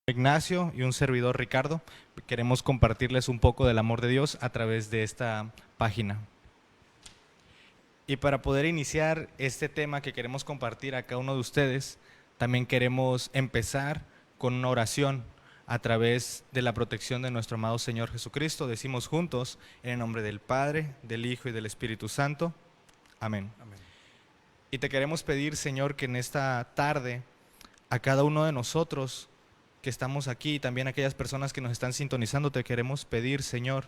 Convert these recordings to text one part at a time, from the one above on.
Ignacio y un servidor Ricardo. Queremos compartirles un poco del amor de Dios a través de esta página. Y para poder iniciar este tema que queremos compartir a cada uno de ustedes, también queremos empezar con una oración a través de la protección de nuestro amado Señor Jesucristo. Decimos juntos, en el nombre del Padre, del Hijo y del Espíritu Santo. Amén. Amén. Y te queremos pedir, Señor, que en esta tarde a cada uno de nosotros que estamos aquí y también a aquellas personas que nos están sintonizando, te queremos pedir, Señor,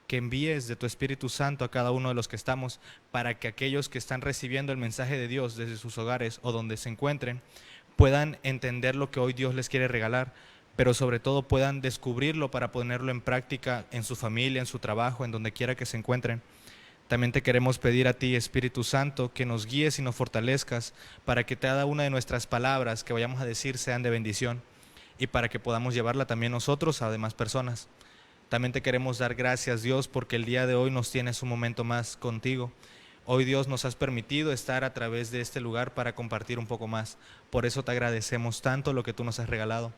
que envíes de tu Espíritu Santo a cada uno de los que estamos, para que aquellos que están recibiendo el mensaje de Dios desde sus hogares o donde se encuentren, puedan entender lo que hoy Dios les quiere regalar, pero sobre todo puedan descubrirlo para ponerlo en práctica en su familia, en su trabajo, en donde quiera que se encuentren. También te queremos pedir a ti, Espíritu Santo, que nos guíes y nos fortalezcas para que cada una de nuestras palabras que vayamos a decir sean de bendición y para que podamos llevarla también nosotros a demás personas. También te queremos dar gracias, Dios, porque el día de hoy nos tienes un momento más contigo. Hoy, Dios, nos has permitido estar a través de este lugar para compartir un poco más. Por eso te agradecemos tanto lo que tú nos has regalado.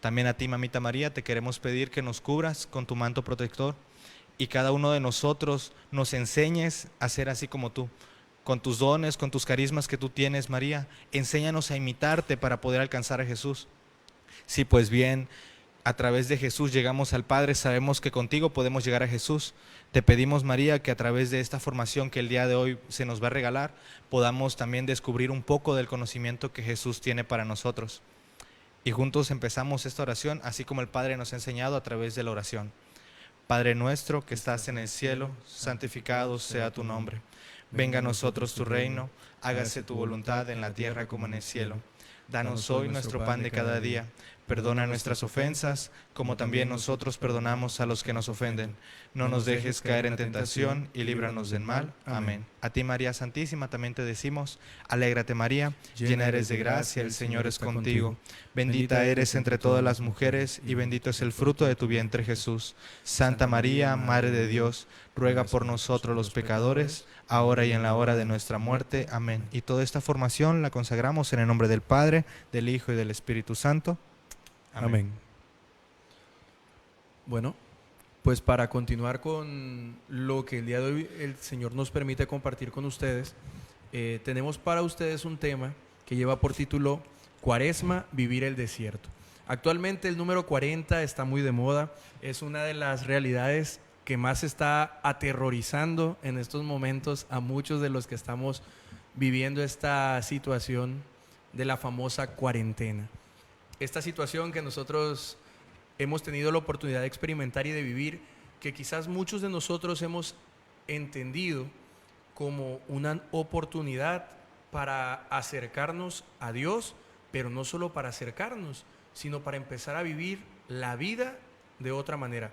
También a ti, Mamita María, te queremos pedir que nos cubras con tu manto protector y cada uno de nosotros nos enseñes a ser así como tú. Con tus dones, con tus carismas que tú tienes, María, enséñanos a imitarte para poder alcanzar a Jesús. Sí, pues bien, a través de Jesús llegamos al Padre, sabemos que contigo podemos llegar a Jesús. Te pedimos, María, que a través de esta formación que el día de hoy se nos va a regalar, podamos también descubrir un poco del conocimiento que Jesús tiene para nosotros. Y juntos empezamos esta oración, así como el Padre nos ha enseñado a través de la oración. Padre nuestro que estás en el cielo, santificado sea tu nombre. Venga a nosotros tu reino, hágase tu voluntad en la tierra como en el cielo. Danos hoy nuestro pan de cada día. Perdona nuestras ofensas, como también nosotros perdonamos a los que nos ofenden. No nos dejes caer en tentación y líbranos del mal. Amén. A ti, María Santísima, también te decimos, alégrate María, llena eres de gracia, el Señor es contigo. Bendita eres entre todas las mujeres y bendito es el fruto de tu vientre, Jesús. Santa María, Madre de Dios, ruega por nosotros los pecadores, ahora y en la hora de nuestra muerte. Amén. Y toda esta formación la consagramos en el nombre del Padre, del Hijo y del Espíritu Santo. Amén. Bueno, pues para continuar con lo que el día de hoy el Señor nos permite compartir con ustedes, tenemos para ustedes un tema que lleva por título Cuaresma, vivir el desierto. Actualmente el número 40 está muy de moda, es una de las realidades que más está aterrorizando en estos momentos a muchos de los que estamos viviendo esta situación de la famosa cuarentena. Esta situación que nosotros hemos tenido la oportunidad de experimentar y de vivir, que quizás muchos de nosotros hemos entendido como una oportunidad para acercarnos a Dios, pero no solo para acercarnos, sino para empezar a vivir la vida de otra manera.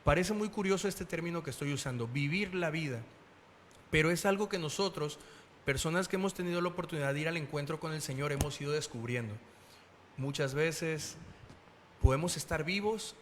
Parece muy curioso este término que estoy usando, vivir la vida, pero es algo que nosotros, personas que hemos tenido la oportunidad de ir al encuentro con el Señor, hemos ido descubriendo. Muchas veces podemos estar vivos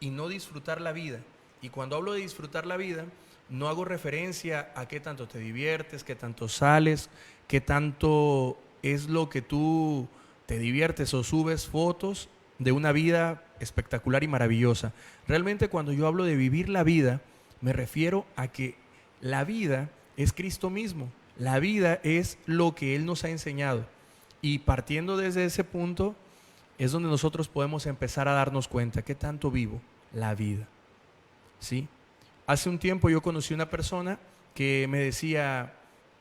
y no disfrutar la vida. Y cuando hablo de disfrutar la vida, no hago referencia a qué tanto te diviertes, qué tanto sales, qué tanto es lo que tú te diviertes o subes fotos de una vida espectacular y maravillosa. Realmente cuando yo hablo de vivir la vida, me refiero a que la vida es Cristo mismo. La vida es lo que Él nos ha enseñado. Y partiendo desde ese punto es donde nosotros podemos empezar a darnos cuenta qué tanto vivo la vida. ¿Sí? Hace un tiempo yo conocí una persona que me decía,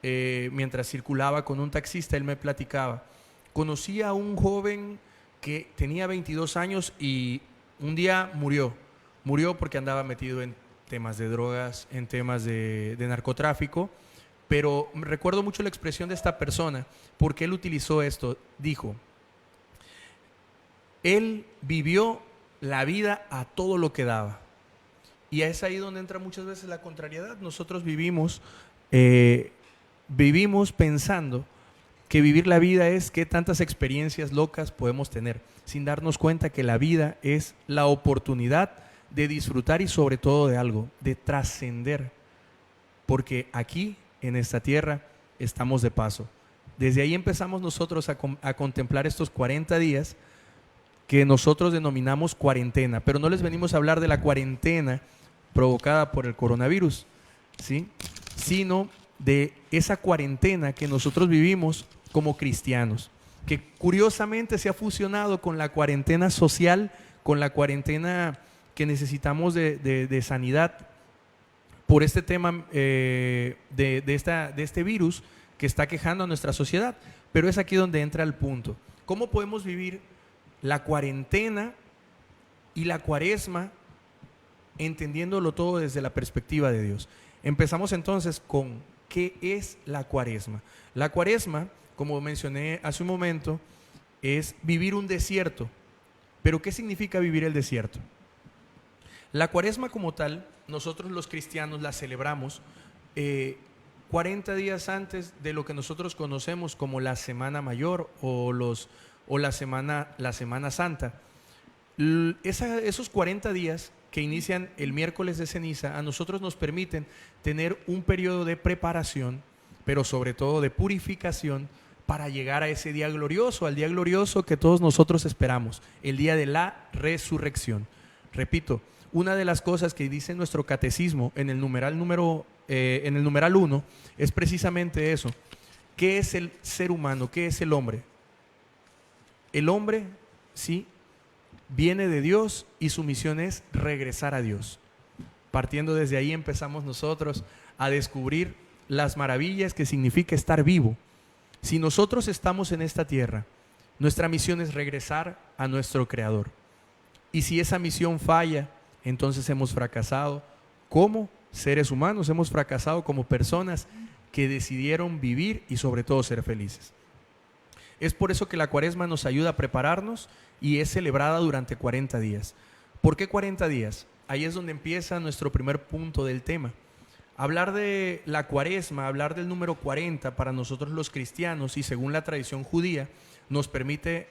mientras circulaba con un taxista, él me platicaba, conocí a un joven que tenía 22 años y un día murió. Murió porque andaba metido en temas de drogas, en temas de narcotráfico. Pero recuerdo mucho la expresión de esta persona, porque él utilizó esto. Dijo, él vivió la vida a todo lo que daba. Y es ahí donde entra muchas veces la contrariedad. Nosotros vivimos pensando que vivir la vida es qué tantas experiencias locas podemos tener, sin darnos cuenta que la vida es la oportunidad de disfrutar y sobre todo de algo, de trascender. Porque aquí en esta tierra estamos de paso. Desde ahí empezamos nosotros a contemplar estos 40 días que nosotros denominamos cuarentena, pero no les venimos a hablar de la cuarentena provocada por el coronavirus, ¿sí? Sino de esa cuarentena que nosotros vivimos como cristianos, que curiosamente se ha fusionado con la cuarentena social, con la cuarentena que necesitamos de sanidad por este tema de este virus que está quejando a nuestra sociedad. Pero es aquí donde entra el punto. ¿Cómo podemos vivir la cuarentena y la cuaresma entendiéndolo todo desde la perspectiva de Dios? Empezamos entonces con ¿qué es la cuaresma? La cuaresma, como mencioné hace un momento, es vivir un desierto. ¿Pero qué significa vivir el desierto? La cuaresma como tal, nosotros los cristianos la celebramos 40 días antes de lo que nosotros conocemos como la Semana Mayor o la Semana Santa. Esos 40 días que inician el miércoles de ceniza a nosotros nos permiten tener un periodo de preparación, pero sobre todo de purificación para llegar a ese día glorioso, al día glorioso que todos nosotros esperamos, el día de la resurrección. Repito, una de las cosas que dice nuestro catecismo en el numeral 1 es precisamente eso. ¿Qué es el ser humano? ¿Qué es el hombre? El hombre, sí, viene de Dios y su misión es regresar a Dios. Partiendo desde ahí empezamos nosotros a descubrir las maravillas que significa estar vivo. Si nosotros estamos en esta tierra, nuestra misión es regresar a nuestro Creador. Y si esa misión falla, entonces hemos fracasado como seres humanos, hemos fracasado como personas que decidieron vivir y sobre todo ser felices. Es por eso que la cuaresma nos ayuda a prepararnos y es celebrada durante 40 días. ¿Por qué 40 días? Ahí es donde empieza nuestro primer punto del tema. Hablar de la cuaresma, hablar del número 40 para nosotros los cristianos y según la tradición judía nos permite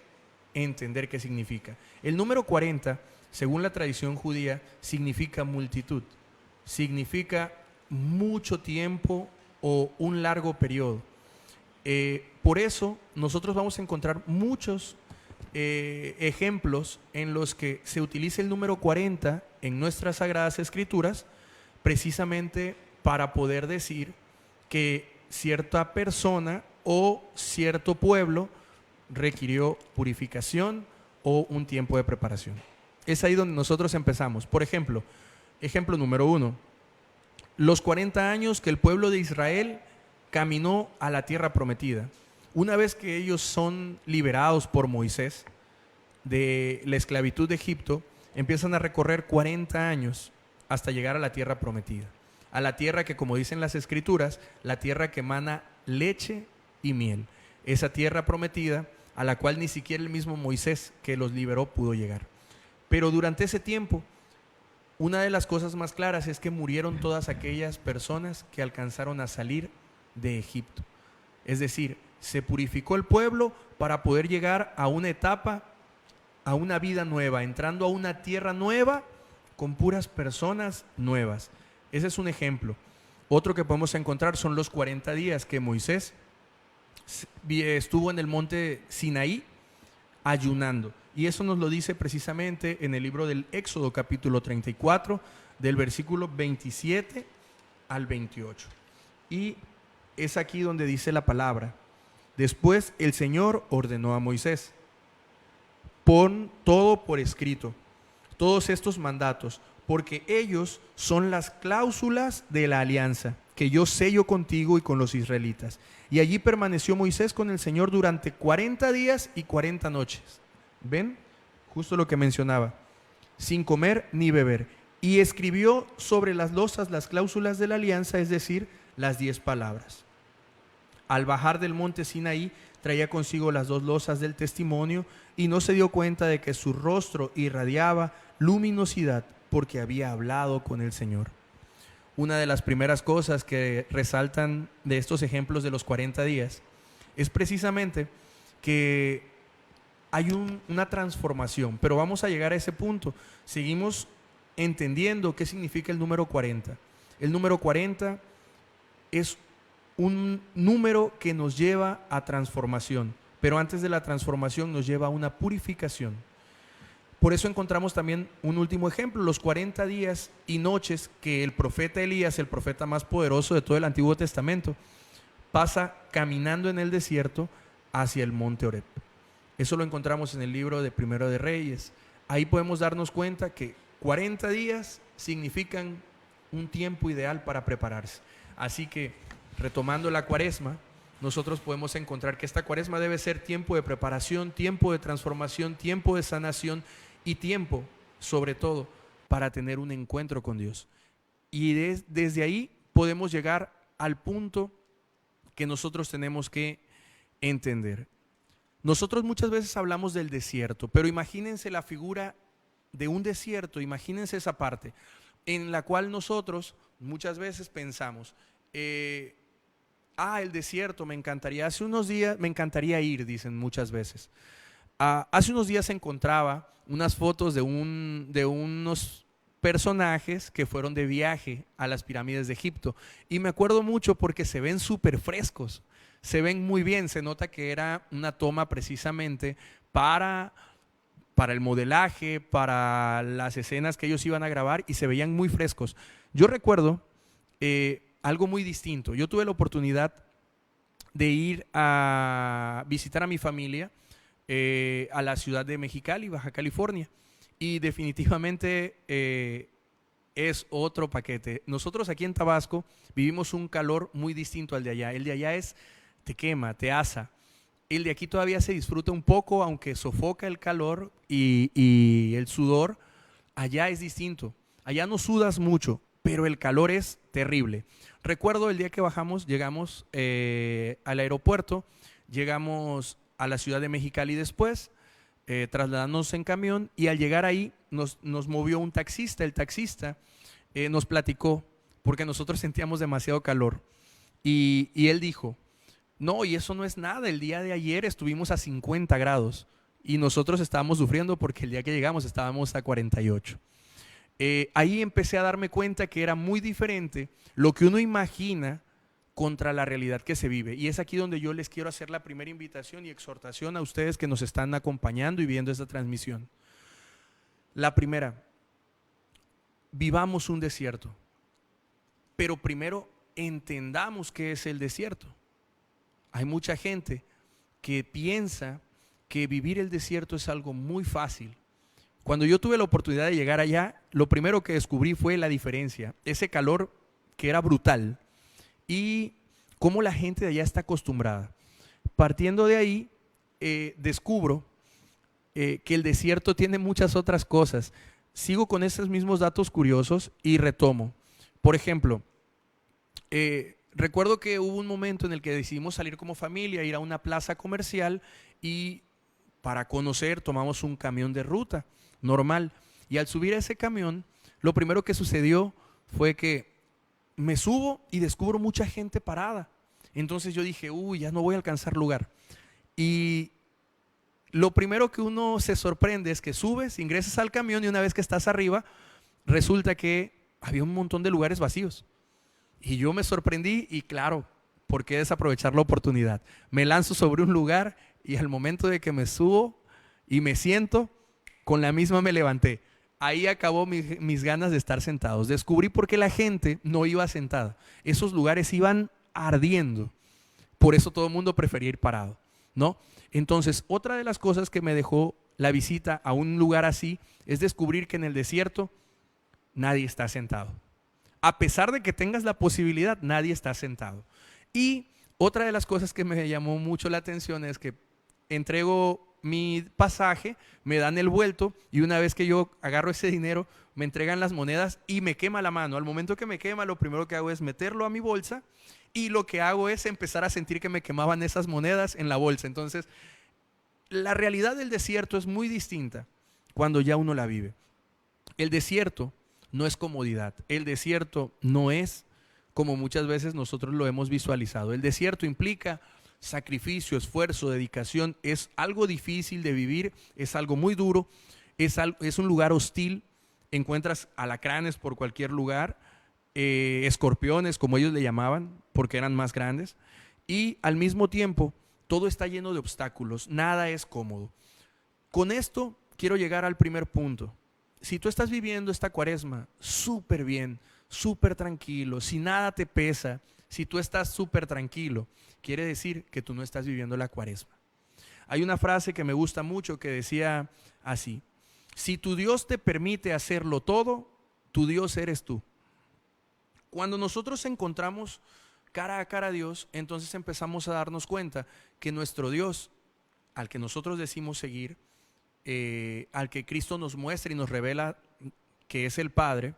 entender qué significa. El número 40, según la tradición judía, significa multitud, significa mucho tiempo o un largo periodo. Por eso nosotros vamos a encontrar muchos ejemplos en los que se utiliza el número 40 en nuestras Sagradas Escrituras precisamente para poder decir que cierta persona o cierto pueblo requirió purificación o un tiempo de preparación. Es ahí donde nosotros empezamos. Por ejemplo, ejemplo número 1, los 40 años que el pueblo de Israel caminó a la tierra prometida. Una vez que ellos son liberados por Moisés de la esclavitud de Egipto, empiezan a recorrer 40 años hasta llegar a la tierra prometida. A la tierra que, como dicen las Escrituras, la tierra que emana leche y miel. Esa tierra prometida a la cual ni siquiera el mismo Moisés que los liberó pudo llegar. Pero durante ese tiempo, una de las cosas más claras es que murieron todas aquellas personas que alcanzaron a salir de Egipto. Es decir, se purificó el pueblo para poder llegar a una etapa, a una vida nueva, entrando a una tierra nueva con puras personas nuevas. Ese es un ejemplo. Otro que podemos encontrar son los 40 días que Moisés estuvo en el monte Sinaí ayunando. Y eso nos lo dice precisamente en el libro del Éxodo capítulo 34, del versículo 27 al 28. Y es aquí donde dice la palabra: después el Señor ordenó a Moisés: pon todo por escrito, todos estos mandatos, porque ellos son las cláusulas de la alianza que yo sello contigo y con los israelitas. Y allí permaneció Moisés con el Señor durante 40 días y 40 noches. ¿Ven? Justo lo que mencionaba. Sin comer ni beber. Y escribió sobre las losas las cláusulas de la alianza, es decir, las 10 palabras. Al bajar del monte Sinaí, traía consigo las 2 losas del testimonio y no se dio cuenta de que su rostro irradiaba luminosidad porque había hablado con el Señor. Una de las primeras cosas que resaltan de estos ejemplos de los 40 días es precisamente que hay una transformación, pero vamos a llegar a ese punto. Seguimos entendiendo qué significa el número 40. El número 40 es un número que nos lleva a transformación, pero antes de la transformación nos lleva a una purificación. Por eso encontramos también un último ejemplo, los 40 días y noches que el profeta Elías, el profeta más poderoso de todo el Antiguo Testamento, pasa caminando en el desierto hacia el monte Oreb. Eso lo encontramos en el libro de Primero de Reyes. Ahí podemos darnos cuenta que 40 días significan un tiempo ideal para prepararse. Así que, retomando la cuaresma, nosotros podemos encontrar que esta cuaresma debe ser tiempo de preparación, tiempo de transformación, tiempo de sanación y tiempo, sobre todo, para tener un encuentro con Dios. Y desde ahí podemos llegar al punto que nosotros tenemos que entender. Nosotros muchas veces hablamos del desierto, pero imagínense la figura de un desierto, imagínense esa parte en la cual nosotros muchas veces pensamos, el desierto, me encantaría, hace unos días, me encantaría ir, dicen muchas veces. Hace unos días encontraba unas fotos de unos personajes que fueron de viaje a las pirámides de Egipto y me acuerdo mucho porque se ven súper frescos, se ven muy bien, se nota que era una toma precisamente para el modelaje, para las escenas que ellos iban a grabar y se veían muy frescos. Yo recuerdo algo muy distinto. Yo tuve la oportunidad de ir a visitar a mi familia a la ciudad de Mexicali, Baja California, y definitivamente es otro paquete. Nosotros aquí en Tabasco vivimos un calor muy distinto al de allá. El de allá te quema, te asa. El de aquí todavía se disfruta un poco, aunque sofoca el calor y el sudor. Allá es distinto. Allá no sudas mucho, pero el calor es terrible. Recuerdo el día que llegamos al aeropuerto, llegamos a la ciudad de Mexicali después, trasladándonos en camión, y al llegar ahí nos movió un taxista. El taxista nos platicó, porque nosotros sentíamos demasiado calor, y él dijo, no, y eso no es nada, el día de ayer estuvimos a 50 grados y nosotros estábamos sufriendo porque el día que llegamos estábamos a 48. Ahí empecé a darme cuenta que era muy diferente lo que uno imagina contra la realidad que se vive. Y es aquí donde yo les quiero hacer la primera invitación y exhortación a ustedes que nos están acompañando y viendo esta transmisión. La primera, vivamos un desierto, pero primero entendamos qué es el desierto. Hay mucha gente que piensa que vivir el desierto es algo muy fácil. Cuando yo tuve la oportunidad de llegar allá, lo primero que descubrí fue la diferencia, ese calor que era brutal y cómo la gente de allá está acostumbrada. Partiendo de ahí, descubro que el desierto tiene muchas otras cosas. Sigo con esos mismos datos curiosos y retomo. Por ejemplo, recuerdo que hubo un momento en el que decidimos salir como familia, ir a una plaza comercial y para conocer tomamos un camión de ruta normal. Y al subir a ese camión, lo primero que sucedió fue que me subo y descubro mucha gente parada. Entonces yo dije, ya no voy a alcanzar lugar. Y lo primero que uno se sorprende es que subes, ingresas al camión y una vez que estás arriba, resulta que había un montón de lugares vacíos. Y yo me sorprendí y claro, ¿por qué desaprovechar la oportunidad? Me lanzo sobre un lugar y al momento de que me subo y me siento, con la misma me levanté. Ahí acabó mis ganas de estar sentados. Descubrí por qué la gente no iba sentada. Esos lugares iban ardiendo. Por eso todo el mundo prefería ir parado, ¿no? Entonces, otra de las cosas que me dejó la visita a un lugar así es descubrir que en el desierto nadie está sentado. A pesar de que tengas la posibilidad, nadie está sentado. Y otra de las cosas que me llamó mucho la atención es que entrego mi pasaje, me dan el vuelto y una vez que yo agarro ese dinero, me entregan las monedas y me quema la mano. Al momento que me quema, lo primero que hago es meterlo a mi bolsa y lo que hago es empezar a sentir que me quemaban esas monedas en la bolsa. Entonces, la realidad del desierto es muy distinta cuando ya uno la vive. El desierto no es comodidad. El desierto no es como muchas veces nosotros lo hemos visualizado. El desierto implica sacrificio, esfuerzo, dedicación. Es algo difícil de vivir, es algo muy duro, es un lugar hostil. Encuentras alacranes por cualquier lugar, escorpiones, como ellos le llamaban, porque eran más grandes. Y al mismo tiempo, todo está lleno de obstáculos, nada es cómodo. Con esto quiero llegar al primer punto. Si tú estás viviendo esta cuaresma súper bien, súper tranquilo, si nada te pesa, si tú estás súper tranquilo, quiere decir que tú no estás viviendo la cuaresma. Hay una frase que me gusta mucho que decía así: si tu Dios te permite hacerlo todo, tu Dios eres tú. Cuando nosotros encontramos cara a cara a Dios, entonces empezamos a darnos cuenta que nuestro Dios, al que nosotros decimos seguir, al que Cristo nos muestra y nos revela que es el Padre,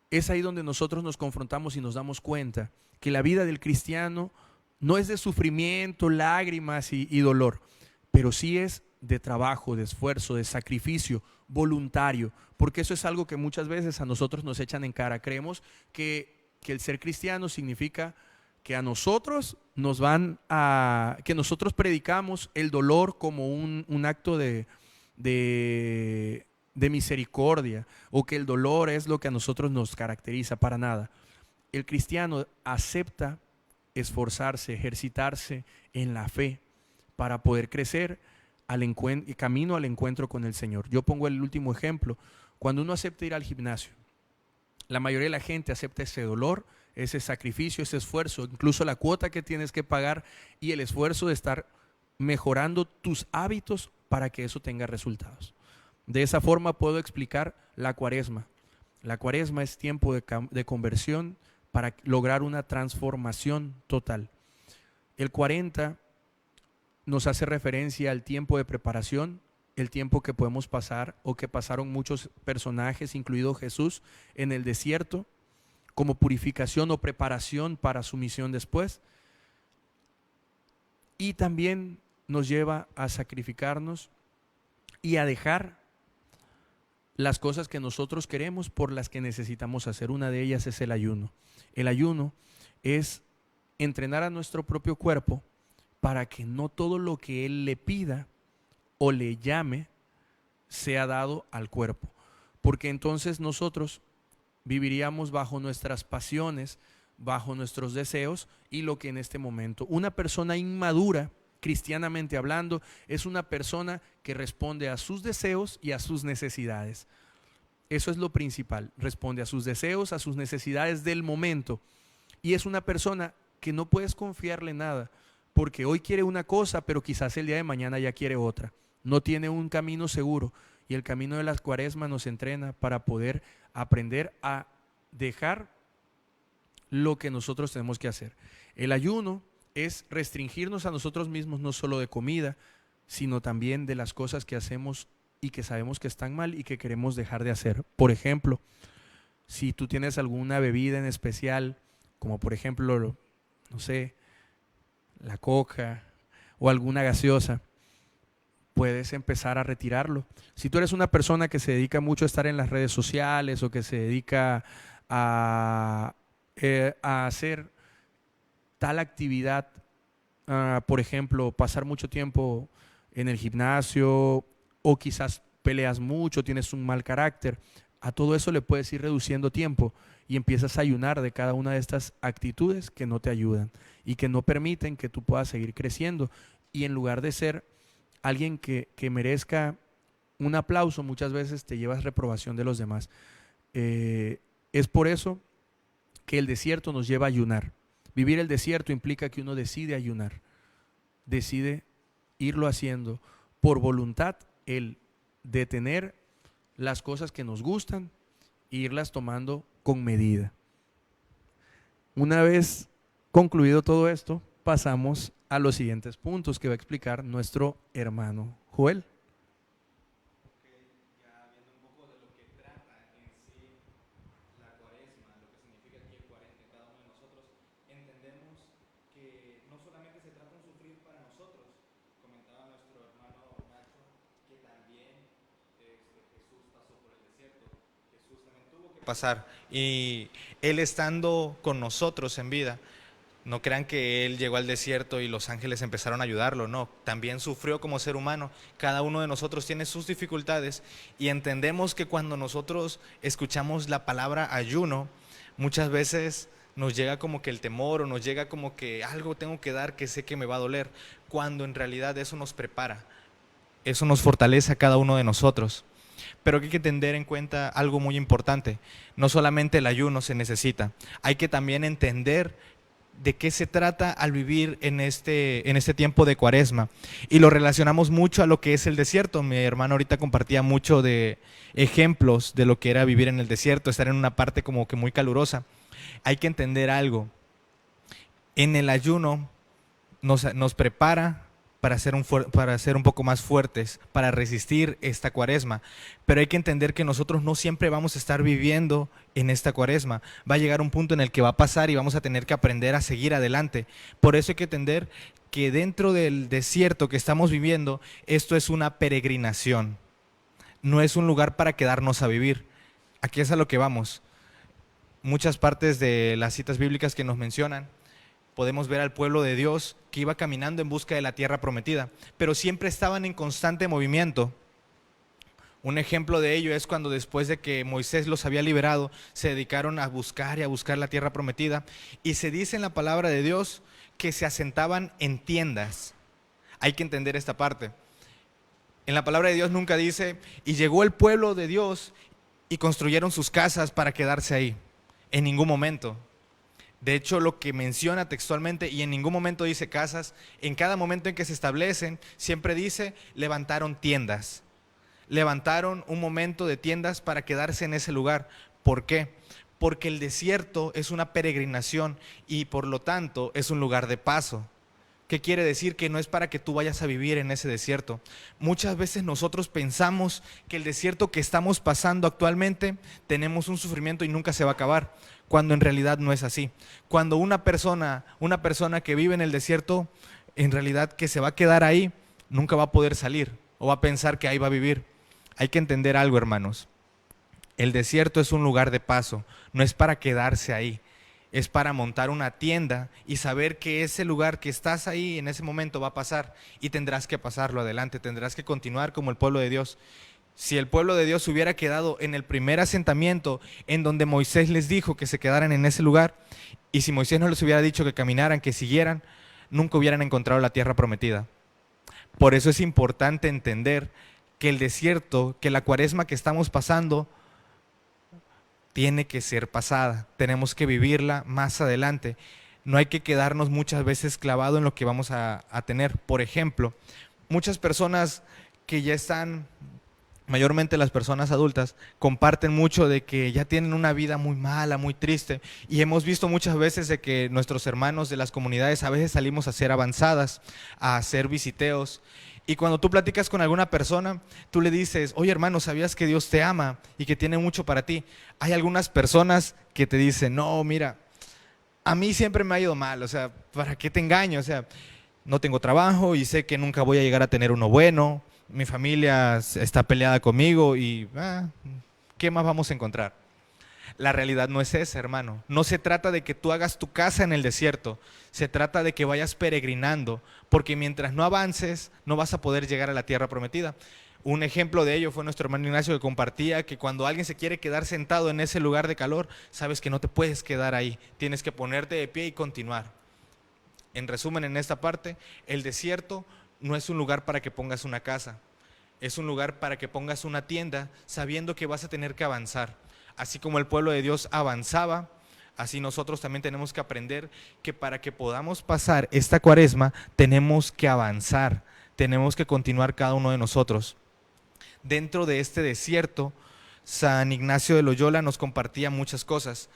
es ahí donde nosotros nos confrontamos y nos damos cuenta que la vida del cristiano no es de sufrimiento, lágrimas y dolor, pero sí es de trabajo, de esfuerzo, de sacrificio voluntario, porque eso es algo que muchas veces a nosotros nos echan en cara. Creemos que el ser cristiano significa que a nosotros que nosotros predicamos el dolor como un acto de misericordia, o que el dolor es lo que a nosotros nos caracteriza. Para nada. El cristiano acepta esforzarse, ejercitarse en la fe para poder crecer camino al encuentro con el Señor. Yo pongo el último ejemplo. Cuando uno acepta ir al gimnasio, la mayoría de la gente acepta ese dolor, ese sacrificio, ese esfuerzo, incluso la cuota que tienes que pagar y el esfuerzo de estar mejorando tus hábitos para que eso tenga resultados. De esa forma puedo explicar la cuaresma. La cuaresma es tiempo de conversión para lograr una transformación total. El 40 nos hace referencia al tiempo de preparación, el tiempo que podemos pasar o que pasaron muchos personajes, incluido Jesús, en el desierto, como purificación o preparación para su misión después. Y también nos lleva a sacrificarnos y a dejar las cosas que nosotros queremos por las que necesitamos hacer. Una de ellas es el ayuno. El ayuno es entrenar a nuestro propio cuerpo para que no todo lo que Él le pida o le llame sea dado al cuerpo, porque entonces nosotros viviríamos bajo nuestras pasiones, bajo nuestros deseos y lo que en este momento una persona inmadura, cristianamente hablando, es una persona que responde a sus deseos y a sus necesidades. Eso es lo principal, responde a sus deseos, a sus necesidades del momento, y es una persona que no puedes confiarle nada, porque hoy quiere una cosa, pero quizás el día de mañana ya quiere otra. No tiene un camino seguro, y el camino de la cuaresma nos entrena para poder aprender a dejar lo que nosotros tenemos que hacer. El ayuno es restringirnos a nosotros mismos, no solo de comida, sino también de las cosas que hacemos y que sabemos que están mal y que queremos dejar de hacer. Por ejemplo, si tú tienes alguna bebida en especial, como por ejemplo, no sé, la coca o alguna gaseosa, puedes empezar a retirarlo. Si tú eres una persona que se dedica mucho a estar en las redes sociales o que se dedica a hacer tal actividad, por ejemplo, pasar mucho tiempo en el gimnasio, o quizás peleas mucho, tienes un mal carácter, a todo eso le puedes ir reduciendo tiempo y empiezas a ayunar de cada una de estas actitudes que no te ayudan y que no permiten que tú puedas seguir creciendo. Y en lugar de ser alguien que merezca un aplauso, muchas veces te llevas reprobación de los demás. Es por eso que el desierto nos lleva a ayunar. Vivir el desierto implica que uno decide ayunar, decide irlo haciendo por voluntad, el detener las cosas que nos gustan e irlas tomando con medida. Una vez concluido todo esto, pasamos a los siguientes puntos que va a explicar nuestro hermano Joel. Pasar, y Él estando con nosotros en vida, no crean que Él llegó al desierto y los ángeles empezaron a ayudarlo, no, también sufrió como ser humano. Cada uno de nosotros tiene sus dificultades y entendemos que cuando nosotros escuchamos la palabra ayuno, muchas veces nos llega como que el temor, o nos llega como que algo tengo que dar que sé que me va a doler, cuando en realidad eso nos prepara. eso nos fortalece a cada uno de nosotros. Pero hay que tener en cuenta algo muy importante. No solamente el ayuno se necesita, hay que también entender de qué se trata al vivir en este tiempo de Cuaresma. Y lo relacionamos mucho a lo que es el desierto. Mi hermano ahorita compartía mucho de ejemplos de lo que era vivir en el desierto, estar en una parte como que muy calurosa. Hay que entender algo. En el ayuno nos prepara para ser un poco más fuertes, para resistir esta Cuaresma. Pero hay que entender que nosotros no siempre vamos a estar viviendo en esta Cuaresma. Va a llegar un punto en el que va a pasar y vamos a tener que aprender a seguir adelante. Por eso hay que entender que dentro del desierto que estamos viviendo, esto es una peregrinación. No es un lugar para quedarnos a vivir. Aquí es a lo que vamos. Muchas partes de las citas bíblicas que nos mencionan, podemos ver al pueblo de Dios que iba caminando en busca de la tierra prometida, pero siempre estaban en constante movimiento. Un ejemplo de ello es cuando después de que Moisés los había liberado, se dedicaron a buscar y a buscar la tierra prometida, y se dice en la palabra de Dios que se asentaban en tiendas. Hay que entender esta parte. En la palabra de Dios nunca dice, y llegó el pueblo de Dios y construyeron sus casas para quedarse ahí. En ningún momento. De hecho, lo que menciona textualmente, y en ningún momento dice casas, en cada momento en que se establecen, siempre dice, levantaron tiendas. Levantaron un momento de tiendas para quedarse en ese lugar. ¿Por qué? Porque el desierto es una peregrinación y por lo tanto es un lugar de paso. ¿Qué quiere decir? Que no es para que tú vayas a vivir en ese desierto. Muchas veces nosotros pensamos que el desierto que estamos pasando actualmente tenemos un sufrimiento y nunca se va a acabar, cuando en realidad no es así. Cuando una persona que vive en el desierto, en realidad que se va a quedar ahí, nunca va a poder salir o va a pensar que ahí va a vivir. Hay que entender algo, hermanos. El desierto es un lugar de paso, no es para quedarse ahí. Es para montar una tienda y saber que ese lugar que estás ahí en ese momento va a pasar y tendrás que pasarlo adelante, tendrás que continuar como el pueblo de Dios. Si el pueblo de Dios hubiera quedado en el primer asentamiento en donde Moisés les dijo que se quedaran en ese lugar, y si Moisés no les hubiera dicho que caminaran, que siguieran, nunca hubieran encontrado la tierra prometida. Por eso es importante entender que el desierto, que la Cuaresma que estamos pasando, tiene que ser pasada, tenemos que vivirla más adelante. No hay que quedarnos muchas veces clavado en lo que vamos a tener. Por ejemplo, muchas personas que ya están, mayormente las personas adultas, comparten mucho de que ya tienen una vida muy mala, muy triste, y hemos visto muchas veces de que nuestros hermanos de las comunidades a veces salimos a hacer avanzadas, a hacer visiteos. Y cuando tú platicas con alguna persona, tú le dices, oye hermano, ¿sabías que Dios te ama y que tiene mucho para ti? Hay algunas personas que te dicen, no, mira, a mí siempre me ha ido mal, o sea, ¿para qué te engaño? O sea, no tengo trabajo y sé que nunca voy a llegar a tener uno bueno, mi familia está peleada conmigo y ¿qué más vamos a encontrar? La realidad no es esa, hermano. No se trata de que tú hagas tu casa en el desierto, se trata de que vayas peregrinando, porque mientras no avances, no vas a poder llegar a la tierra prometida. Un ejemplo de ello fue nuestro hermano Ignacio, que compartía que cuando alguien se quiere quedar sentado en ese lugar de calor, sabes que no te puedes quedar ahí, tienes que ponerte de pie y continuar. En resumen, en esta parte, el desierto no es un lugar para que pongas una casa, es un lugar para que pongas una tienda sabiendo que vas a tener que avanzar. Así como el pueblo de Dios avanzaba, así nosotros también tenemos que aprender que para que podamos pasar esta Cuaresma tenemos que avanzar, tenemos que continuar cada uno de nosotros. Dentro de este desierto, San Ignacio de Loyola nos compartía muchas cosas.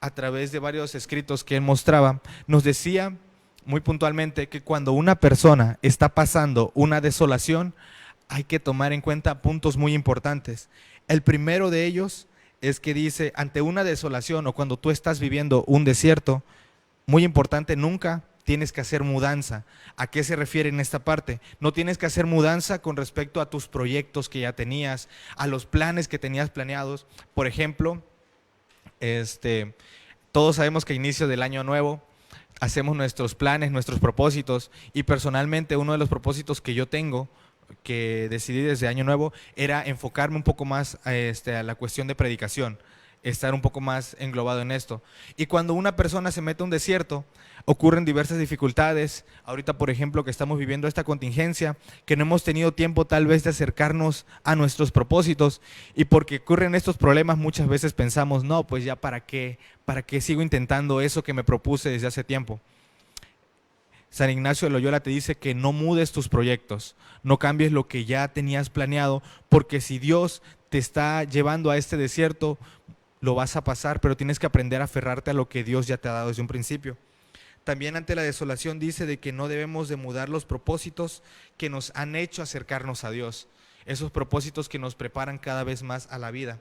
A través de varios escritos que él mostraba, nos decía muy puntualmente que cuando una persona está pasando una desolación, hay que tomar en cuenta puntos muy importantes. El primero de ellos es que dice, ante una desolación o cuando tú estás viviendo un desierto, muy importante, nunca tienes que hacer mudanza. ¿A qué se refiere en esta parte? No tienes que hacer mudanza con respecto a tus proyectos que ya tenías, a los planes que tenías planeados. Por ejemplo, todos sabemos que a inicio del año nuevo hacemos nuestros planes, nuestros propósitos, y personalmente uno de los propósitos que yo tengo, que decidí desde año nuevo, era enfocarme un poco más a la cuestión de predicación. estar un poco más englobado en esto. Y cuando una persona se mete a un desierto, ocurren diversas dificultades. Ahorita, por ejemplo, que estamos viviendo esta contingencia, que no hemos tenido tiempo tal vez de acercarnos a nuestros propósitos, y porque ocurren estos problemas muchas veces pensamos, no, pues ya para qué sigo intentando eso que me propuse desde hace tiempo. San Ignacio de Loyola te dice que no mudes tus proyectos, no cambies lo que ya tenías planeado, porque si Dios te está llevando a este desierto, lo vas a pasar, pero tienes que aprender a aferrarte a lo que Dios ya te ha dado desde un principio. También ante la desolación dice de que no debemos de mudar los propósitos que nos han hecho acercarnos a Dios, esos propósitos que nos preparan cada vez más a la vida.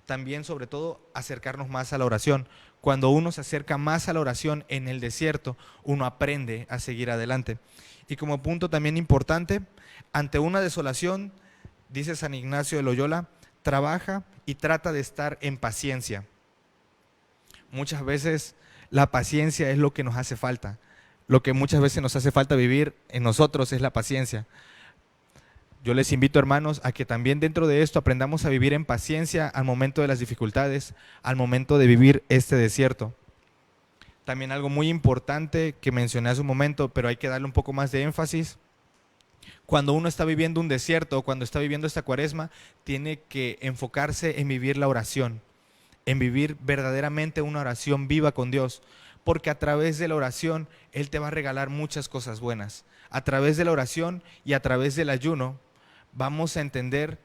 También, sobre todo, acercarnos más a la oración. Cuando uno se acerca más a la oración en el desierto, uno aprende a seguir adelante. Y como punto también importante, ante una desolación, dice San Ignacio de Loyola, trabaja y trata de estar en paciencia. Muchas veces la paciencia es lo que nos hace falta. Lo que muchas veces nos hace falta vivir en nosotros es la paciencia. Yo les invito, hermanos, a que también dentro de esto aprendamos a vivir en paciencia al momento de las dificultades, al momento de vivir este desierto. También algo muy importante que mencioné hace un momento, pero hay que darle un poco más de énfasis. Cuando uno está viviendo un desierto, cuando está viviendo esta cuaresma, tiene que enfocarse en vivir la oración, en vivir verdaderamente una oración viva con Dios, porque a través de la oración Él te va a regalar muchas cosas buenas. A través de la oración y a través del ayuno vamos a entender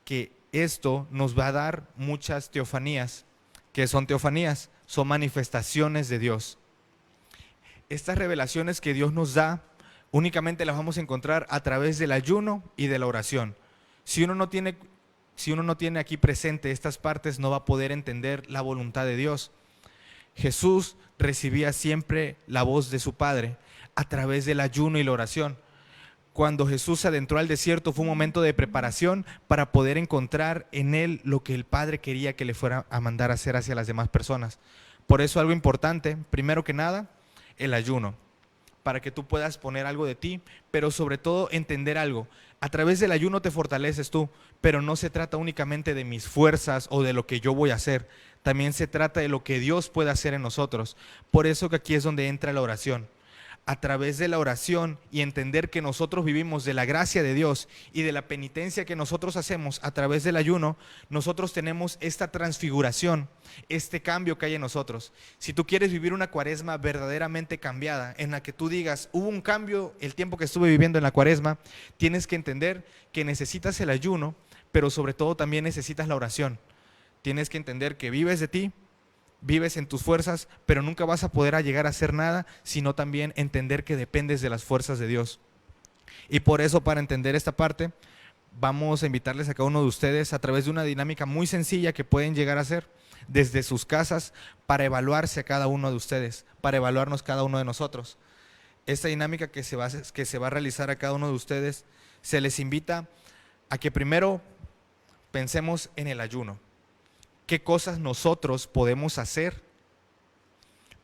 que esto nos va a dar muchas teofanías. ¿Qué son teofanías? Son manifestaciones de Dios. Estas revelaciones que Dios nos da únicamente las vamos a encontrar a través del ayuno y de la oración. Si uno no tiene aquí presente estas partes, no va a poder entender la voluntad de Dios. Jesús recibía siempre la voz de su Padre a través del ayuno y la oración. Cuando Jesús se adentró al desierto fue un momento de preparación para poder encontrar en Él lo que el Padre quería que le fuera a mandar a hacer hacia las demás personas. Por eso algo importante, primero que nada, el ayuno, para que tú puedas poner algo de ti, pero sobre todo entender algo. A través del ayuno te fortaleces tú, pero no se trata únicamente de mis fuerzas o de lo que yo voy a hacer, también se trata de lo que Dios puede hacer en nosotros. Por eso que aquí es donde entra la oración. A través de la oración y entender que nosotros vivimos de la gracia de Dios y de la penitencia que nosotros hacemos a través del ayuno, nosotros tenemos esta transfiguración, este cambio que hay en nosotros. Si tú quieres vivir una cuaresma verdaderamente cambiada, en la que tú digas, hubo un cambio el tiempo que estuve viviendo en la cuaresma, tienes que entender que necesitas el ayuno, pero sobre todo también necesitas la oración. Tienes que entender que vives de ti, vives en tus fuerzas, pero nunca vas a poder llegar a hacer nada, sino también entender que dependes de las fuerzas de Dios. Y por eso, para entender esta parte, vamos a invitarles a cada uno de ustedes a través de una dinámica muy sencilla que pueden llegar a hacer desde sus casas para evaluarse a cada uno de ustedes, para evaluarnos cada uno de nosotros. Esta dinámica que se va a realizar a cada uno de ustedes, se les invita a que primero pensemos en el ayuno. ¿Qué cosas nosotros podemos hacer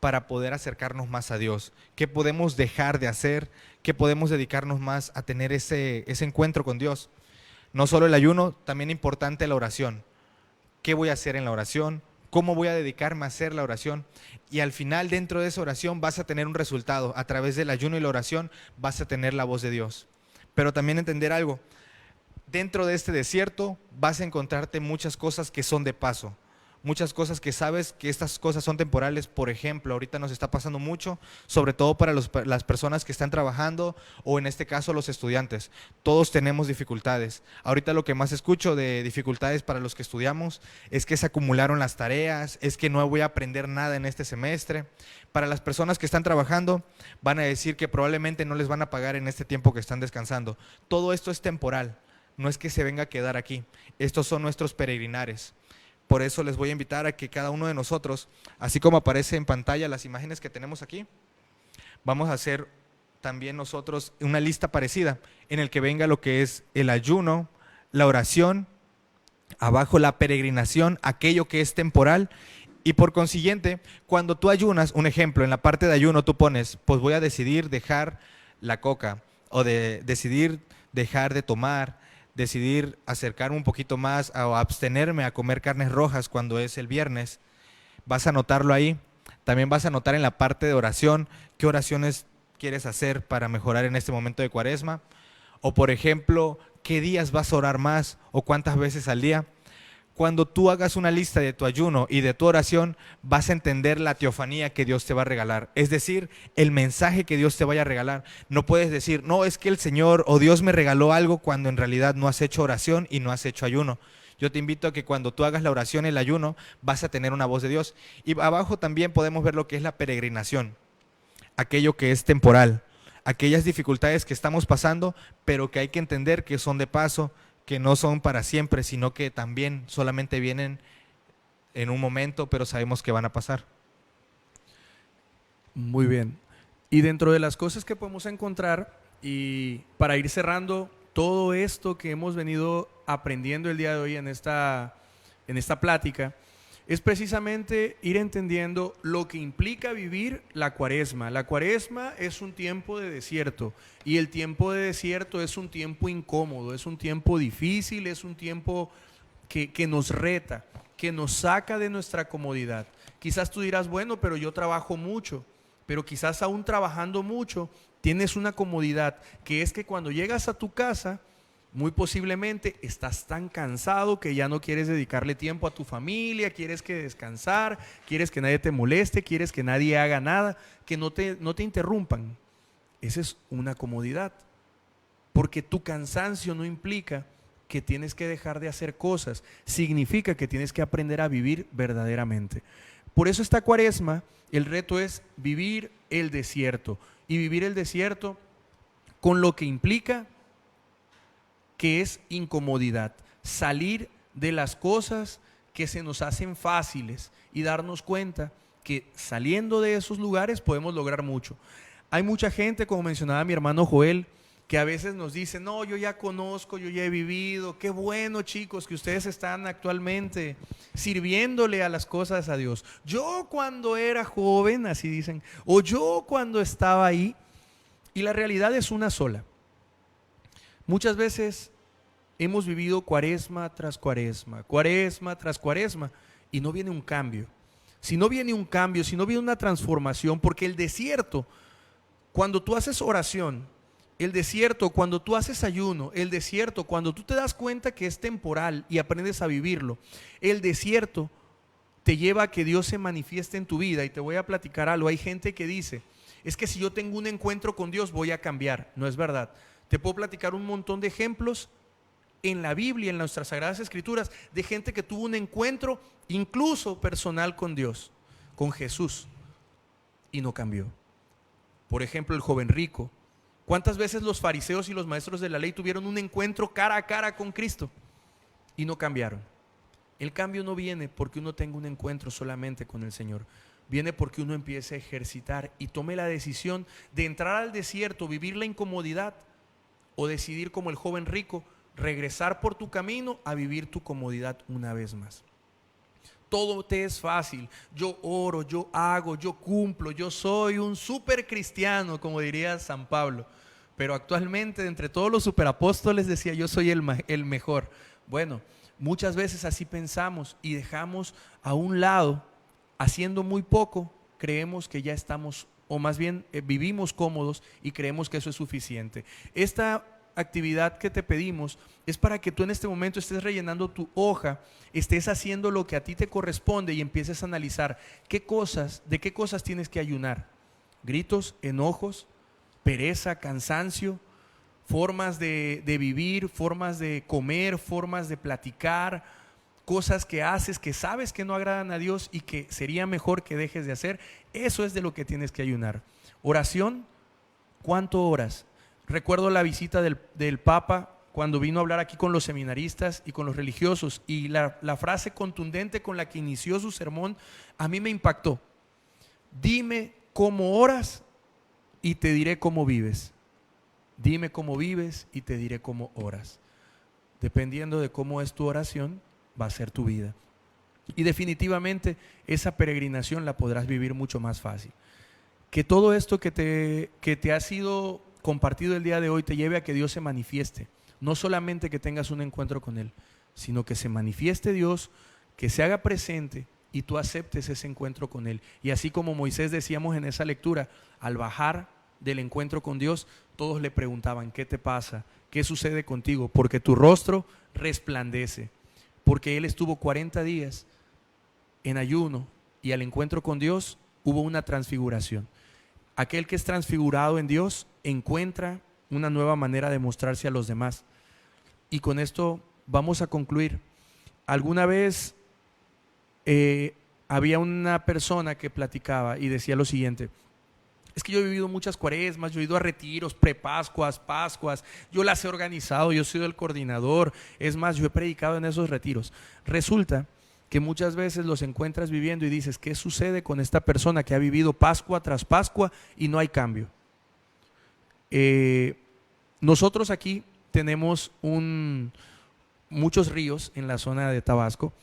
para poder acercarnos más a Dios? ¿Qué podemos dejar de hacer? ¿Qué podemos dedicarnos más a tener ese encuentro con Dios? No solo el ayuno, también importante la oración. ¿Qué voy a hacer en la oración? ¿Cómo voy a dedicarme a hacer la oración? Y al final, dentro de esa oración, vas a tener un resultado. A través del ayuno y la oración vas a tener la voz de Dios. Pero también entender algo. Dentro de este desierto vas a encontrarte muchas cosas que son de paso, muchas cosas que sabes que estas cosas son temporales. Por ejemplo, ahorita nos está pasando mucho, sobre todo para las personas que están trabajando o en este caso los estudiantes. Todos tenemos dificultades. Ahorita lo que más escucho de dificultades para los que estudiamos es que se acumularon las tareas, es que no voy a aprender nada en este semestre. Para las personas que están trabajando van a decir que probablemente no les van a pagar en este tiempo que están descansando. Todo esto es temporal. No es que se venga a quedar aquí. Estos son nuestros peregrinares. Por eso les voy a invitar a que cada uno de nosotros, así como aparece en pantalla las imágenes que tenemos aquí, vamos a hacer también nosotros una lista parecida en el que venga lo que es el ayuno, la oración, abajo la peregrinación, aquello que es temporal. Y por consiguiente, cuando tú ayunas, un ejemplo, en la parte de ayuno tú pones, pues voy a decidir dejar la coca o decidir dejar de tomar, decidir acercarme un poquito más o abstenerme a comer carnes rojas cuando es el viernes, vas a anotarlo ahí. También vas a anotar en la parte de oración qué oraciones quieres hacer para mejorar en este momento de Cuaresma. O por ejemplo, qué días vas a orar más o cuántas veces al día. Cuando tú hagas una lista de tu ayuno y de tu oración, vas a entender la teofanía que Dios te va a regalar. Es decir, el mensaje que Dios te vaya a regalar. No puedes decir, no, es que el Señor o Dios me regaló algo cuando en realidad no has hecho oración y no has hecho ayuno. Yo te invito a que cuando tú hagas la oración, el ayuno, vas a tener una voz de Dios. Y abajo también podemos ver lo que es la peregrinación, aquello que es temporal, aquellas dificultades que estamos pasando, pero que hay que entender que son de paso, que no son para siempre, sino que también solamente vienen en un momento, pero sabemos que van a pasar. Muy bien. Y dentro de las cosas que podemos encontrar, y para ir cerrando todo esto que hemos venido aprendiendo el día de hoy en esta plática, es precisamente ir entendiendo lo que implica vivir la Cuaresma. La Cuaresma es un tiempo de desierto, y el tiempo de desierto es un tiempo incómodo, es un tiempo difícil, es un tiempo que nos reta, que nos saca de nuestra comodidad. Quizás tú dirás, bueno, pero yo trabajo mucho, pero quizás aún trabajando mucho tienes una comodidad, que es que cuando llegas a tu casa, muy posiblemente estás tan cansado que ya no quieres dedicarle tiempo a tu familia, quieres que descansar, quieres que nadie te moleste, quieres que nadie haga nada, que no te interrumpan. Esa es una comodidad, porque tu cansancio no implica que tienes que dejar de hacer cosas, significa que tienes que aprender a vivir verdaderamente. Por eso esta Cuaresma, el reto es vivir el desierto, y vivir el desierto con lo que implica, que es incomodidad, salir de las cosas que se nos hacen fáciles y darnos cuenta que saliendo de esos lugares podemos lograr mucho. Hay mucha gente, como mencionaba mi hermano Joel, que a veces nos dice, no, yo ya conozco, yo ya he vivido, qué bueno, chicos, que ustedes están actualmente sirviéndole a las cosas a Dios. Yo cuando era joven, así dicen, o yo cuando estaba ahí, y la realidad es una sola. Muchas veces hemos vivido Cuaresma tras Cuaresma, Cuaresma tras Cuaresma, y no viene un cambio. Si no viene un cambio, si no viene una transformación, porque el desierto, cuando tú haces oración, el desierto, cuando tú haces ayuno, el desierto, cuando tú te das cuenta que es temporal y aprendes a vivirlo, el desierto te lleva a que Dios se manifieste en tu vida. Y te voy a platicar algo. Hay gente que dice, es que si yo tengo un encuentro con Dios voy a cambiar. No es verdad. Te puedo platicar un montón de ejemplos en la Biblia, en nuestras Sagradas Escrituras, de gente que tuvo un encuentro incluso personal con Dios, con Jesús, y no cambió. Por ejemplo, el joven rico. ¿Cuántas veces los fariseos y los maestros de la ley tuvieron un encuentro cara a cara con Cristo y no cambiaron? El cambio no viene porque uno tenga un encuentro solamente con el Señor. Viene porque uno empiece a ejercitar y tome la decisión de entrar al desierto, vivir la incomodidad, o decidir, como el joven rico, regresar por tu camino a vivir tu comodidad una vez más. Todo te es fácil. Yo oro, yo hago, yo cumplo, yo soy un super cristiano, como diría San Pablo. Pero actualmente, de entre todos los superapóstoles, decía, yo soy el mejor. Bueno, muchas veces así pensamos y dejamos a un lado, haciendo muy poco, creemos que ya estamos, o más bien vivimos cómodos y creemos que eso es suficiente. Esta actividad que te pedimos es para que tú en este momento estés rellenando tu hoja, estés haciendo lo que a ti te corresponde y empieces a analizar de qué cosas tienes que ayunar. Gritos, enojos, pereza, cansancio, formas de vivir, formas de comer, formas de platicar, cosas que haces que sabes que no agradan a Dios y que sería mejor que dejes de hacer. Eso es de lo que tienes que ayunar. Oración, ¿cuánto oras? Recuerdo la visita del Papa cuando vino a hablar aquí con los seminaristas y con los religiosos, y la frase contundente con la que inició su sermón a mí me impactó. Dime cómo oras y te diré cómo vives. Dime cómo vives y te diré cómo oras. Dependiendo de cómo es tu oración, va a ser tu vida. Y definitivamente esa peregrinación la podrás vivir mucho más fácil. Que todo esto que te ha sido compartido el día de hoy te lleve a que Dios se manifieste no solamente que tengas un encuentro con Él, sino que se manifieste Dios, que se haga presente y tú aceptes ese encuentro con Él. Y así como Moisés decíamos en esa lectura, al bajar del encuentro con Dios, todos le preguntaban, ¿qué te pasa? ¿Qué sucede contigo? Porque tu rostro resplandece. Porque él estuvo 40 días en ayuno y al encuentro con Dios hubo una transfiguración. Aquel que es transfigurado en Dios encuentra una nueva manera de mostrarse a los demás. Y con esto vamos a concluir. Alguna vez había una persona que platicaba y decía lo siguiente: es que yo he vivido muchas cuaresmas, yo he ido a retiros, prepascuas, pascuas, yo las he organizado, yo he sido el coordinador, es más, yo he predicado en esos retiros. Resulta que muchas veces los encuentras viviendo y dices, ¿qué sucede con esta persona que ha vivido Pascua tras Pascua y no hay cambio? Nosotros aquí tenemos muchos ríos en la zona de Tabasco.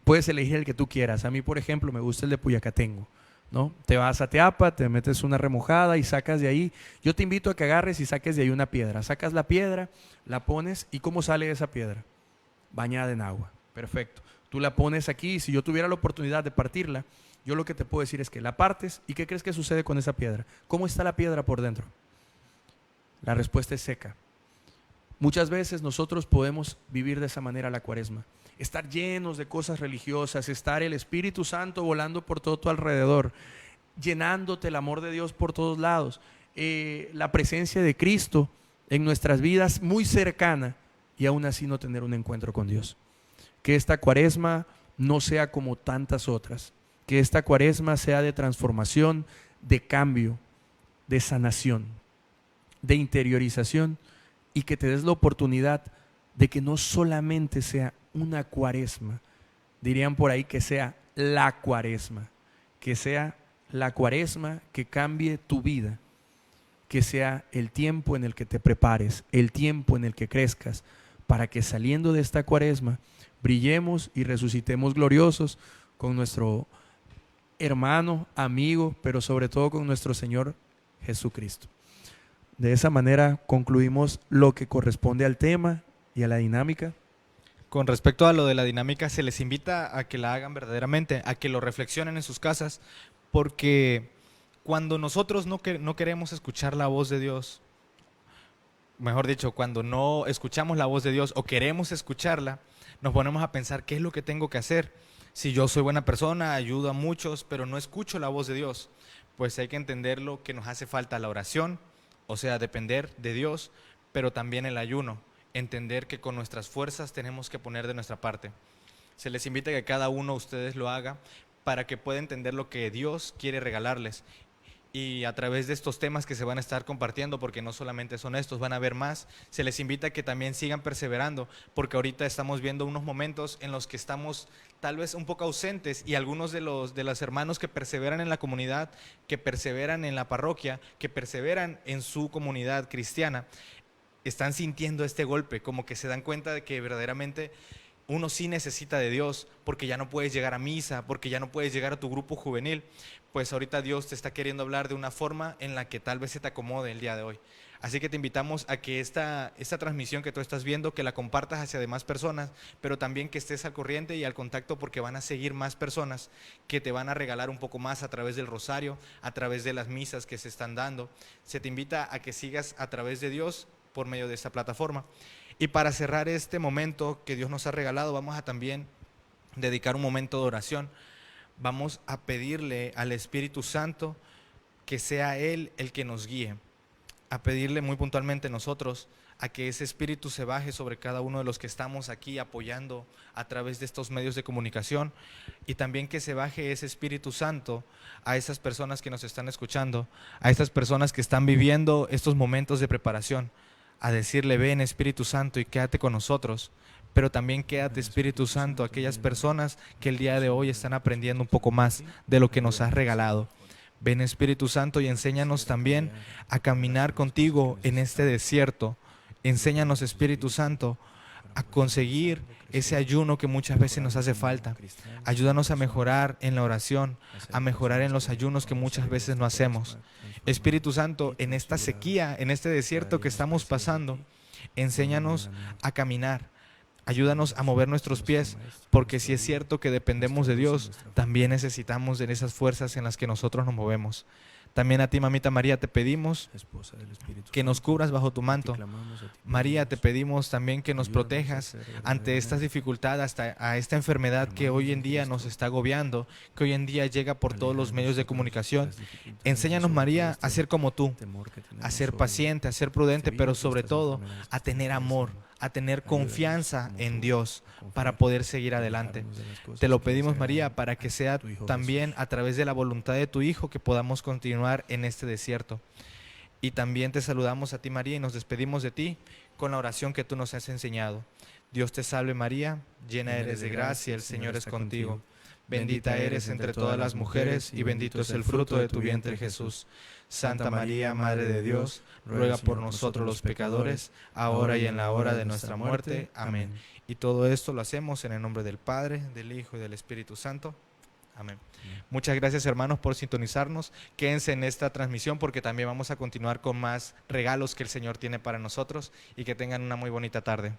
Puedes elegir el que tú quieras. A mí, por ejemplo, me gusta el de Puyacatengo, ¿no? Te vas a Teapa, te metes una remojada y sacas de ahí. Yo te invito a que agarres y saques de ahí una piedra. Sacas la piedra, la pones, ¿y cómo sale esa piedra? Bañada en agua. Perfecto. Tú la pones aquí y si yo tuviera la oportunidad de partirla, yo lo que te puedo decir es que la partes y ¿qué crees que sucede con esa piedra? ¿Cómo está la piedra por dentro? La respuesta es seca. Muchas veces nosotros podemos vivir de esa manera la cuaresma. Estar llenos de cosas religiosas, estar el Espíritu Santo volando por todo tu alrededor, llenándote el amor de Dios por todos lados, la presencia de Cristo en nuestras vidas muy cercana y aún así no tener un encuentro con Dios. Que esta cuaresma no sea como tantas otras, que esta cuaresma sea de transformación, de cambio, de sanación, de interiorización y que te des la oportunidad de que no solamente sea una cuaresma, dirían por ahí que sea la cuaresma, que sea la cuaresma que cambie tu vida, que sea el tiempo en el que te prepares, el tiempo en el que crezcas, para que saliendo de esta cuaresma brillemos y resucitemos gloriosos con nuestro hermano, amigo, pero sobre todo con nuestro Señor Jesucristo. De esa manera concluimos lo que corresponde al tema y a la dinámica. Con respecto a lo de la dinámica, se les invita a que la hagan verdaderamente, a que lo reflexionen en sus casas, porque cuando nosotros no queremos escuchar la voz de Dios, mejor dicho, cuando no escuchamos la voz de Dios o queremos escucharla, nos ponemos a pensar qué es lo que tengo que hacer. Si yo soy buena persona, ayudo a muchos, pero no escucho la voz de Dios, pues hay que entenderlo que nos hace falta la oración, o sea, depender de Dios, pero también el ayuno, entender que con nuestras fuerzas tenemos que poner de nuestra parte. Se les invita a que cada uno de ustedes lo haga para que pueda entender lo que Dios quiere regalarles. Y a través de estos temas que se van a estar compartiendo, porque no solamente son estos, van a haber más, se les invita a que también sigan perseverando, porque ahorita estamos viendo unos momentos en los que estamos tal vez un poco ausentes y algunos de los hermanos que perseveran en la comunidad, que perseveran en la parroquia, que perseveran en su comunidad cristiana, están sintiendo este golpe, como que se dan cuenta de que verdaderamente uno sí necesita de Dios, porque ya no puedes llegar a misa, porque ya no puedes llegar a tu grupo juvenil. Pues ahorita Dios te está queriendo hablar de una forma en la que tal vez se te acomode el día de hoy. Así que te invitamos a que esta transmisión que tú estás viendo, que la compartas hacia demás personas, pero también que estés al corriente y al contacto, porque van a seguir más personas que te van a regalar un poco más a través del rosario, a través de las misas que se están dando. Se te invita a que sigas a través de Dios por medio de esta plataforma. Y para cerrar este momento que Dios nos ha regalado, vamos a también dedicar un momento de oración. Vamos a pedirle al Espíritu Santo que sea Él el que nos guíe, a pedirle muy puntualmente nosotros a que ese Espíritu se baje sobre cada uno de los que estamos aquí apoyando a través de estos medios de comunicación, y también que se baje ese Espíritu Santo a esas personas que nos están escuchando, a estas personas que están viviendo estos momentos de preparación, a decirle: ven Espíritu Santo y quédate con nosotros. Pero también quédate, Espíritu Santo, a aquellas personas que el día de hoy están aprendiendo un poco más de lo que nos has regalado. Ven Espíritu Santo y enséñanos también a caminar contigo en este desierto. Enséñanos, Espíritu Santo, a conseguir ese ayuno que muchas veces nos hace falta. Ayúdanos a mejorar en la oración, a mejorar en los ayunos que muchas veces no hacemos. Espíritu Santo, en esta sequía, en este desierto que estamos pasando, Enséñanos a caminar. Ayúdanos a mover nuestros pies, porque si es cierto que dependemos de Dios, también necesitamos de esas fuerzas en las que nosotros nos movemos. También a ti, mamita María, te pedimos que nos cubras bajo tu manto. María, te pedimos también que nos protejas ante estas dificultades, a esta enfermedad que hoy en día nos está agobiando, que hoy en día llega por todos los medios de comunicación. Enséñanos, María, a ser como tú, a ser paciente, a ser prudente, pero sobre todo a tener amor, a tener confianza en Dios para poder seguir adelante. Te lo pedimos, María, para que sea también a través de la voluntad de tu Hijo que podamos continuar en este desierto. Y también te saludamos a ti, María, y nos despedimos de ti con la oración que tú nos has enseñado. Dios te salve, María, llena eres de gracia, el Señor es contigo. Bendita eres entre todas las mujeres y bendito es el fruto de tu vientre, Jesús. Santa María, Madre de Dios, ruega por nosotros los pecadores, ahora y en la hora de nuestra muerte. Amén. Y todo esto lo hacemos en el nombre del Padre, del Hijo y del Espíritu Santo. Amén. Muchas gracias, hermanos, por sintonizarnos. Quédense en esta transmisión porque también vamos a continuar con más regalos que el Señor tiene para nosotros, y que tengan una muy bonita tarde.